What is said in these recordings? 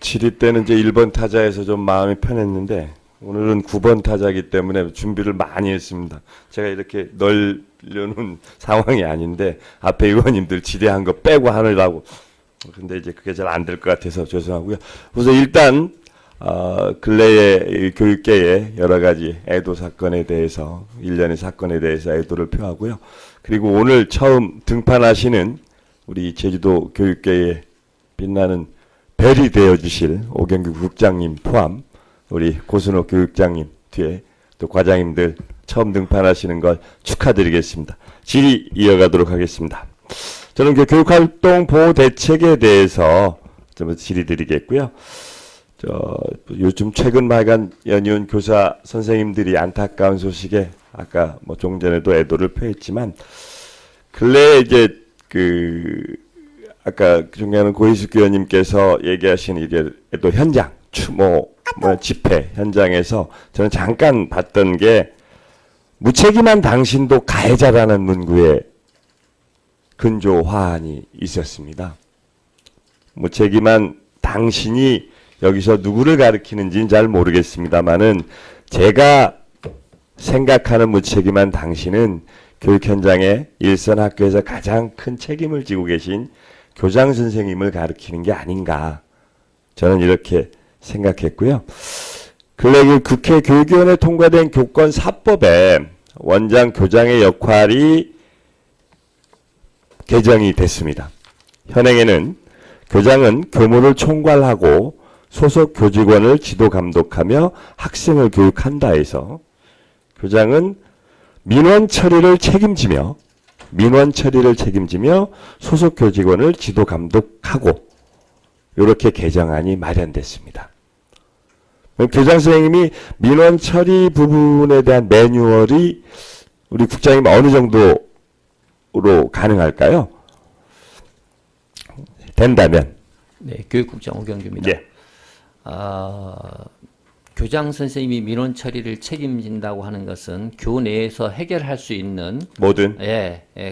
7위 때는 이제 1번 타자에서 좀 마음이 편했는데 오늘은 9번 타자이기 때문에 준비를 많이 했습니다. 제가 이렇게 널려놓은 상황이 아닌데 앞에 의원님들 지대한 거 빼고 하느라고 근데 이제 그게 잘 안 될 것 같아서 죄송하고요. 우선 일단 근래의 교육계의 여러 가지 애도 사건에 대해서 일련의 사건에 대해서 애도를 표하고요. 그리고 오늘 처음 등판하시는 우리 제주도 교육계의 빛나는 별이 되어주실 오경규 국장님 포함 우리 고순호 교육장님 뒤에 또 과장님들 처음 등판하시는 걸 축하드리겠습니다. 질의 이어가도록 하겠습니다. 저는 그 교육활동 보호 대책에 대해서 좀 질의 드리겠고요. 요즘 최근 말간 연이은 교사 선생님들이 안타까운 소식에 아까 뭐 좀 전에도 애도를 표했지만 근래에 이제 아까 존경하는 고희숙 의원님께서 얘기하신 이게 또 현장 추모 집회 현장에서 저는 잠깐 봤던 게 무책임한 당신도 가해자라는 문구에 근조 화환이 있었습니다. 무책임한 당신이 여기서 누구를 가리키는지는 잘 모르겠습니다만은 제가 생각하는 무책임한 당신은 교육 현장에 일선 학교에서 가장 큰 책임을 지고 계신 교장 선생님을 가리키는 게 아닌가 저는 이렇게 생각했고요. 근래 국회 교육위원회 통과된 교권 4법에 원장 교장의 역할이 개정이 됐습니다. 현행에는 교장은 교무를 총괄하고 소속 교직원을 지도 감독하며 학생을 교육한다 해서 교장은 민원 처리를 책임지며 소속 교직원을 지도 감독하고 이렇게 개정안이 마련됐습니다. 교장 선생님이 민원 처리 부분에 대한 매뉴얼이 우리 국장님 어느 정도로 가능할까요? 된다면. 네, 교육국장 오경규입니다. 예. 교장 선생님이 민원 처리를 책임진다고 하는 것은 교내에서 해결할 수 있는 뭐든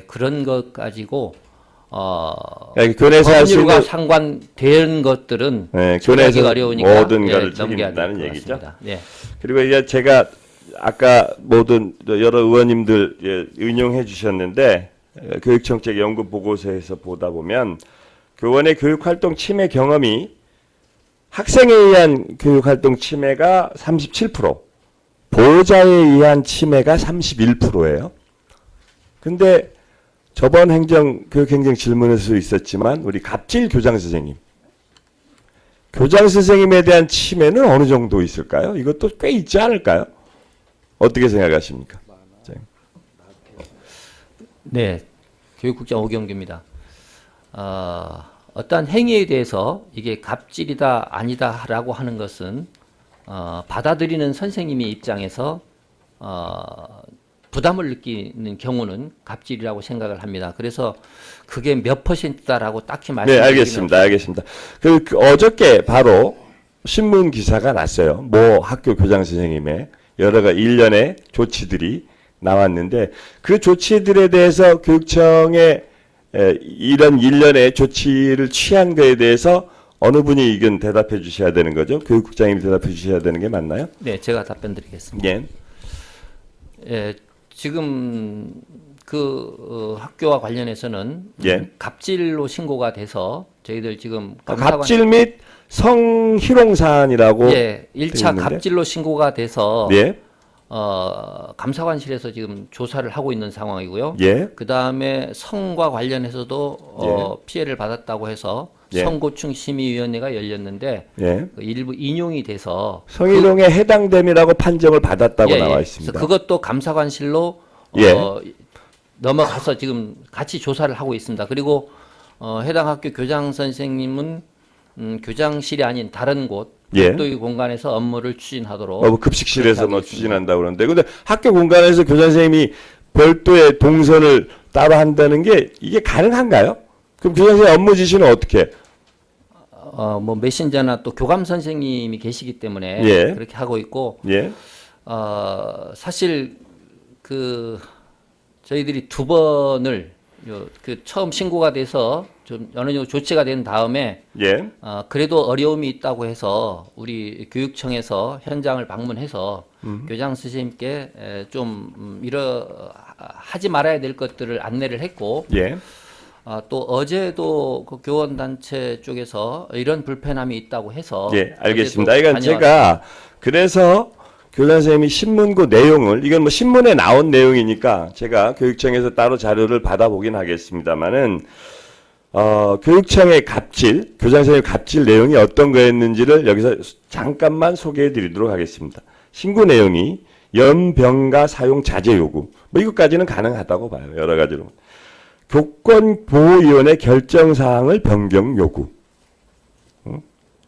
그런 것 가지고 교내에서 할 수 법률과 있는 상관된 것들은 교내에서 어려우니까 모든 것을 넘겨야 책임진다는 될 것 얘기죠. 같습니다. 네. 그리고 이제 제가 아까 모든 여러 의원님들 인용해 주셨는데 교육정책 연구 보고서에서 보다 보면 교원의 교육활동 침해 경험이 학생에 의한 교육활동 침해가 37%, 보호자에 의한 침해가 31%예요. 근데 저번 교육행정 질문에서 있었지만 우리 갑질 교장 선생님에 대한 침해는 어느 정도 있을까요? 이것도 꽤 있지 않을까요? 어떻게 생각하십니까? 네, 교육국장 오경규입니다. 어떠한 행위에 대해서 이게 갑질이다 아니다라고 하는 것은 받아들이는 선생님의 입장에서 부담을 느끼는 경우는 갑질이라고 생각을 합니다. 그래서 그게 몇 %다라고 딱히 말씀드리기는 네, 알겠습니다. 어저께 바로 신문 기사가 났어요. 모 학교 교장 선생님의 여러 가지 일련의 조치들이 나왔는데 그 조치들에 대해서 교육청에 이런 일련의 조치를 취한 것에 대해서 어느 분이 의견 대답해 주셔야 되는 거죠? 교육국장님이 대답해 주셔야 되는 게 맞나요? 네, 제가 답변 드리겠습니다. 예. 지금 학교와 관련해서는 갑질로 신고가 돼서 저희들 지금 갑질 및 성희롱 사안이라고 1차 갑질로 신고가 돼서 예. 감사관실에서 지금 조사를 하고 있는 상황이고요. 예. 그 다음에 성과 관련해서도 피해를 받았다고 해서 성고충 심의위원회가 열렸는데 그 일부 인용이 돼서 성희롱에 해당됨이라고 판정을 받았다고 나와 있습니다. 그래서 그것도 감사관실로 넘어가서 지금 같이 조사를 하고 있습니다. 그리고 해당 학교 교장 선생님은 교장실이 아닌 다른 곳 별도의 공간에서 업무를 추진하도록 급식실에서 추진한다고 그러는데 근데 학교 공간에서 교장 선생님이 별도의 동선을 따로 한다는 게 이게 가능한가요? 그럼 교장 선생님 업무 지시는 어떻게? 메신저나 또 교감 선생님이 계시기 때문에 그렇게 하고 있고 사실 저희들이 2번을 그 처음 신고가 돼서 좀 어느 정도 조치가 된 다음에 예. 그래도 어려움이 있다고 해서 우리 교육청에서 현장을 방문해서 교장 선생님께 좀 하지 말아야 될 것들을 안내를 했고 예. 또 어제도 그 교원단체 쪽에서 이런 불편함이 있다고 해서 예, 알겠습니다. 어제도 이건 제가 그래서 교장 선생님이 신문고 내용을 이건 뭐 신문에 나온 내용이니까 제가 교육청에서 따로 자료를 받아보긴 하겠습니다만은 교육청의 갑질, 교장 선생님 갑질 내용이 어떤 거였는지를 여기서 잠깐만 소개해 드리도록 하겠습니다. 신고 내용이 연병가 사용 자제 요구. 뭐 이것까지는 가능하다고 봐요. 여러 가지로. 교권보호위원회 결정사항을 변경 요구.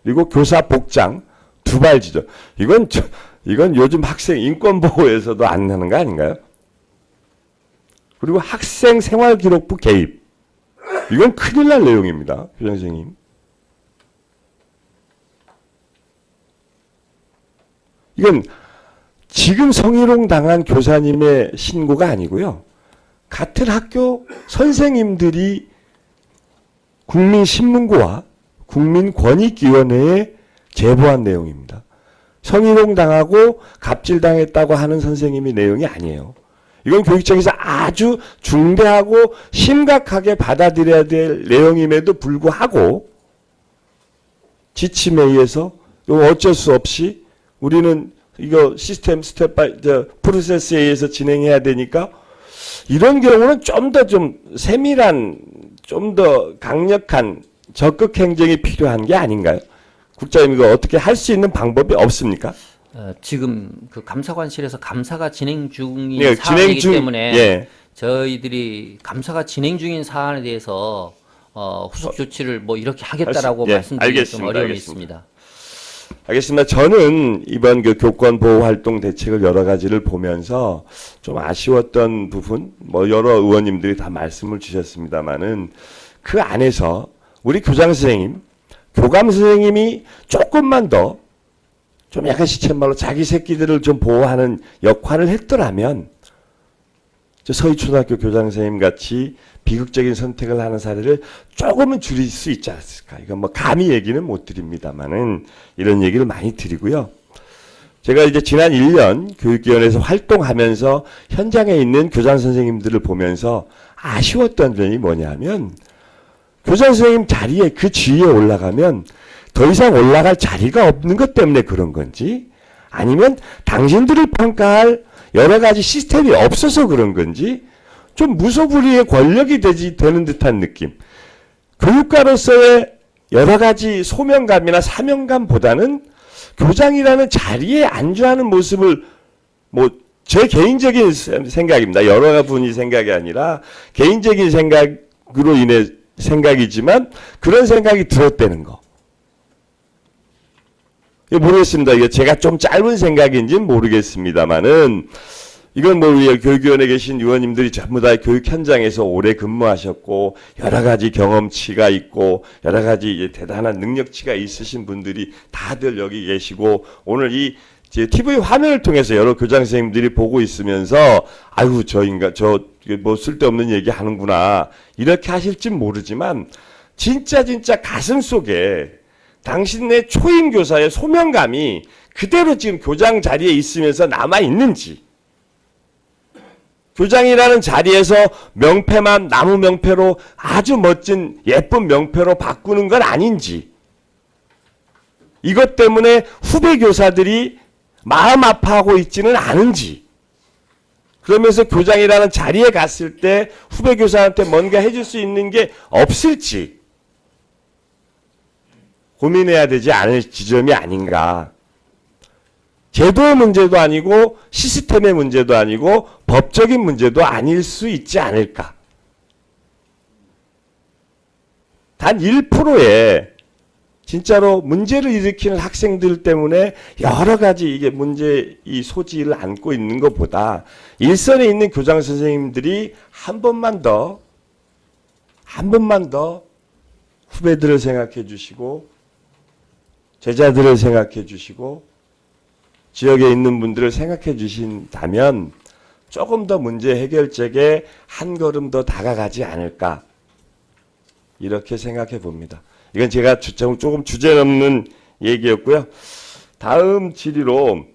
그리고 교사 복장 두발 지적. 이건 요즘 학생 인권보호에서도 안 하는 거 아닌가요? 그리고 학생 생활기록부 개입. 이건 큰일 날 내용입니다. 교장 선생님. 이건 지금 성희롱 당한 교사님의 신고가 아니고요. 같은 학교 선생님들이 국민신문고와 국민권익위원회에 제보한 내용입니다. 성희롱 당하고 갑질당했다고 하는 선생님의 내용이 아니에요. 이건 교육청에서 아주 중대하고 심각하게 받아들여야 될 내용임에도 불구하고 지침에 의해서 어쩔 수 없이 우리는 이거 시스템 스텝 바이 프로세스에 의해서 진행해야 되니까 이런 경우는 좀 더 좀 세밀한 좀 더 강력한 적극 행정이 필요한 게 아닌가요? 국장님 이거 어떻게 할 수 있는 방법이 없습니까? 지금 그 감사관실에서 감사가 진행 중인 네, 사안이기 때문에 예. 저희들이 감사가 진행 중인 사안에 대해서 후속 조치를 뭐 이렇게 하겠다라고 예, 말씀드리기 좀 어려움이 알겠습니다. 있습니다. 알겠습니다. 저는 이번 그 교권 보호 활동 대책을 여러 가지를 보면서 좀 아쉬웠던 부분, 뭐 여러 의원님들이 다 말씀을 주셨습니다만은 그 안에서 우리 교장 선생님, 교감 선생님이 조금만 더 좀 약간 시쳇말로 자기 새끼들을 좀 보호하는 역할을 했더라면 저 서희초등학교 교장 선생님 같이 비극적인 선택을 하는 사례를 조금은 줄일 수 있지 않았을까. 이건 뭐 감히 얘기는 못 드립니다만은 이런 얘기를 많이 드리고요. 제가 이제 지난 1년 교육위원회에서 활동하면서 현장에 있는 교장 선생님들을 보면서 아쉬웠던 점이 뭐냐면 교장 선생님 자리에 그 지위에 올라가면 더 이상 올라갈 자리가 없는 것 때문에 그런 건지 아니면 당신들을 평가할 여러 가지 시스템이 없어서 그런 건지 좀 무소불위의 권력이 되는 듯한 느낌. 교육가로서의 여러 가지 소명감이나 사명감보다는 교장이라는 자리에 안주하는 모습을 뭐 제 개인적인 생각입니다. 여러 분이 생각이 아니라 개인적인 생각으로 인해 생각이지만 그런 생각이 들었다는 거. 모르겠습니다. 이게 제가 좀 짧은 생각인지는 모르겠습니다만은 이건 뭐 우리 교육위원회에 계신 의원님들이 전부 다 교육 현장에서 오래 근무하셨고 여러 가지 경험치가 있고 여러 가지 대단한 능력치가 있으신 분들이 다들 여기 계시고 오늘 이 TV 화면을 통해서 여러 교장 선생님들이 보고 있으면서 아유 저 인간 저 뭐 쓸데없는 얘기 하는구나 이렇게 하실진 모르지만 진짜 가슴 속에 당신의 초임 교사의 소명감이 그대로 지금 교장 자리에 있으면서 남아 있는지 교장이라는 자리에서 명패만 나무 명패로 아주 멋진 예쁜 명패로 바꾸는 건 아닌지 이것 때문에 후배 교사들이 마음 아파하고 있지는 않은지 그러면서 교장이라는 자리에 갔을 때 후배 교사한테 뭔가 해줄 수 있는 게 없을지 고민해야 되지 않을 지점이 아닌가. 제도의 문제도 아니고 시스템의 문제도 아니고 법적인 문제도 아닐 수 있지 않을까. 단 1%의 진짜로 문제를 일으키는 학생들 때문에 여러 가지 이게 문제의 소지를 안고 있는 것보다 일선에 있는 교장 선생님들이 한 번만 더 후배들을 생각해 주시고 제자들을 생각해 주시고 지역에 있는 분들을 생각해 주신다면 조금 더 문제 해결책에 한 걸음 더 다가가지 않을까 이렇게 생각해 봅니다. 이건 제가 조금 주제넘는 얘기였고요. 다음 질의로